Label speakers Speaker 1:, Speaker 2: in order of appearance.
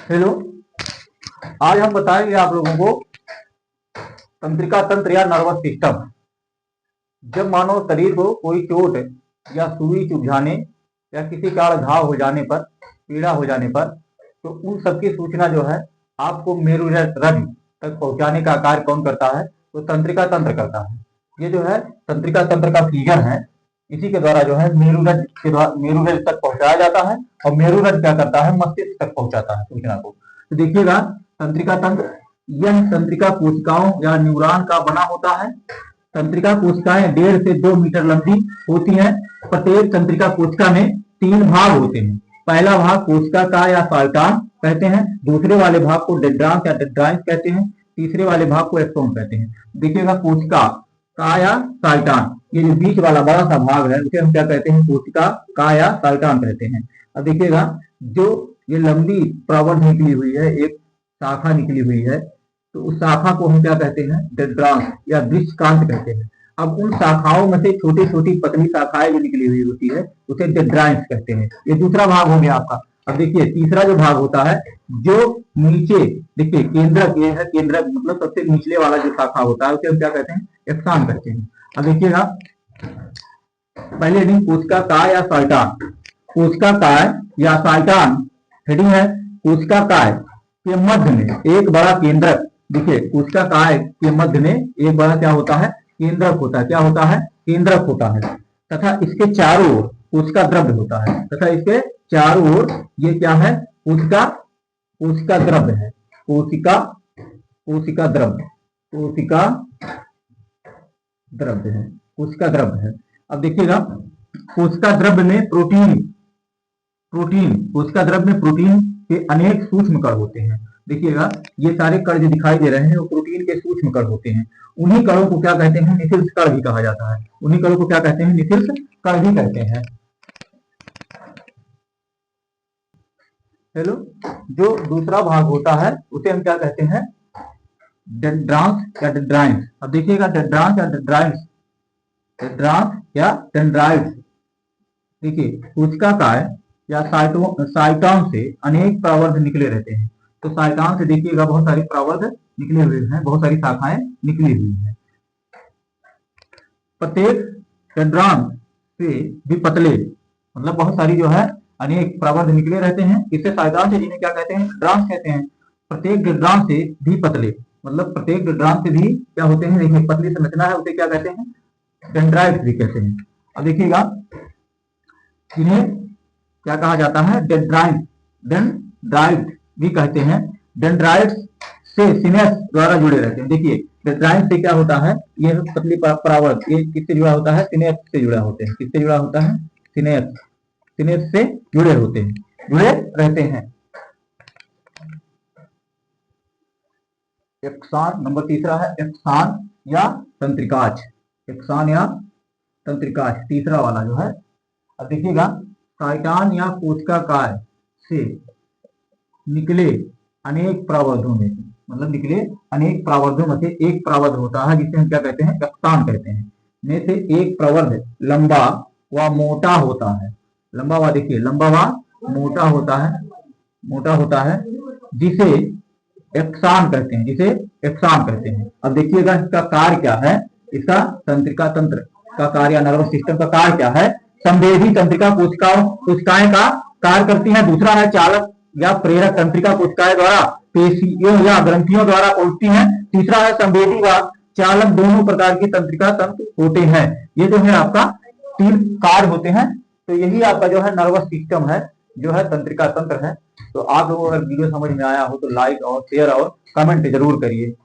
Speaker 1: Hello. आज हम बताएंगे आप लोगों को तंत्रिका तंत्र या नर्वस सिस्टम। जब मानव शरीर को कोई चोट या सुई चुभ जाने या किसी कारण घाव हो जाने पर, पीड़ा हो जाने पर, तो उन सबकी सूचना जो है आपको मेरुरज तक पहुंचाने का कार्य कौन करता है? तो तंत्रिका तंत्र करता है। ये जो है तंत्रिका तंत्र का फिगर है, इसी के द्वारा जो है मेरुरज तक पहुंचाया जाता है और मेरुरज क्या करता है? मस्तिष्क तक पहुंचाता है सूचना को। तो देखिएगा, तंत्रिका तंत्र यह तंत्रिका कोशिकाओं या न्यूरॉन का बना होता है। तंत्रिका कोशिकाएं 1.5 से 2 मीटर लंबी होती हैं। प्रत्येक तंत्रिका कोशिका में 3 भाग होते हैं। पहला भाग कोशिका का या साल्टान कहते हैं, दूसरे वाले भाग को डेंड्रांस या डेंड्राइन्स कहते हैं, तीसरे वाले भाग को एक्सोन कहते हैं। देखिएगा, कोशिका का या साल्टान, ये जो बीच वाला बड़ा सा भाग है उसे हम क्या कहते हैं? कोशिका का या साल्टान कहते हैं। अब देखिएगा, जो ये लंबी प्रवर्ध निकली हुई है, एक शाखा निकली हुई है, तो उस शाखा को हम क्या कहते हैं? डेंड्रांस या वृक्षकांत कहते हैं। अब उन शाखाओं में से छोटी छोटी पतली शाखाएं जो निकली हुई होती है उसे डेंड्राइन्स कहते हैं। ये दूसरा भाग हो गया आपका। अब देखिए, तीसरा जो भाग होता है, जो नीचे देखिए केंद्रक, ये है केंद्रक, मतलब सबसे निचले वाला जो शाखा होता है उसे हम क्या कहते हैं? एक्सान कहते हैं। अब देखिएगा, पहले दिन कोशिका काय या साल्टान। कोशिका काय या साल्टान हेडिंग है। कोशिका काय के मध्य में एक बड़ा केंद्रक, देखिए कोशिका काय के मध्य में एक बड़ा क्या होता है? केंद्रक होता है। क्या होता है? केंद्रक होता है। तथा इसके चारों ओर कोशिका द्रव्य होता है। तथा इसके चारों ओर ये क्या है? कोशिका द्रव्य है। कोशिका द्रव्य है। कोशिका द्रव्य है। अब देखिएगा, कोशिका द्रव्य में प्रोटीन कोशिका द्रव्य में प्रोटीन के अनेक सूक्ष्म कण होते हैं। देखिएगा, ये सारे कण जो दिखाई दे रहे हैं वो प्रोटीन के सूक्ष्म कण होते हैं। उन्हीं कणों को क्या कहते हैं? निशिल्स कण भी कहा जाता है। उन्हीं कणों को क्या कहते हैं? निशिल्स कण भी कहते हैं। हेलो। जो दूसरा भाग होता है उसे हम क्या कहते हैं? डेंड्रांस या डेंड्राइन्स। अब देखिएगा, डेंड्रांस या डेंड्राइट्स, देखिए कोशिका काय या साइटोन से अनेक प्रावर्ध निकले रहते हैं। तो साइटोन से देखिएगा बहुत सारी प्रावर्ध निकले हुए हैं, बहुत सारी शाखाएं निकली हुई हैं। प्रत्येक डेंड्रान से भी पतले, मतलब बहुत सारी जो है अनेक प्रावर्ध निकले रहते हैं। इससे साइटोन से जिन्हें क्या कहते हैं? डेंड्रान कहते हैं। प्रत्येक डेंड्रान से भी पतले, मतलब प्रत्येक डेंड्रान से भी क्या होते हैं? देखिए पतली संरचना है, उसे क्या कहते हैं? डेंड्राइट्स भी कहते हैं। अब देखिएगा, इन्हें क्या कहा जाता है? डेंड्राइट भी कहते हैं। डेंड्राइट्स से सिनेप्स द्वारा जुड़े रहते हैं। देखिए, डेंड्राइट से क्या होता है? ये पतली परावर्त, ये किससे जुड़ा होता है? सिनेप्स से जुड़ा होते हैं। किससे जुड़ा होता है? सिनेप्स से जुड़े रहते हैं। एक्सान नंबर तीसरा है, एक्सान या तंत्रिकाज। तीसरा वाला जो है। अब देखिएगा, साइटोन या कोशिका काय से निकले अनेक प्रावर्धों में से एक प्रावर्ध होता है जिसे हम क्या कहते हैं? एक्सान कहते हैं। में से एक प्रवर्ध लंबा व मोटा होता है। लंबा व देखिए, लंबा व मोटा होता है, जिसे एक्सान कहते हैं। अब देखिएगा, इसका कार्य क्या है? इसका तंत्रिका तंत्र का कार्य, नर्वस सिस्टम का कार्य क्या है? संवेदी तंत्रिका कोशिकाएं का कार्य करती हैं। दूसरा है चालक या प्रेरक तंत्रिका कोशिकाएं द्वारा पेशियों या ग्रंथियों द्वारा उठती हैं। तीसरा है संवेदी व चालक, दोनों प्रकार की तंत्रिका तंत्र होते हैं। ये जो है आपका 3 कार्य होते हैं। तो यही आपका जो है नर्वस सिस्टम है, जो है तंत्रिका तंत्र है। तो आप लोगों को अगर वीडियो समझ में आया हो तो लाइक और शेयर और कमेंट जरूर करिए।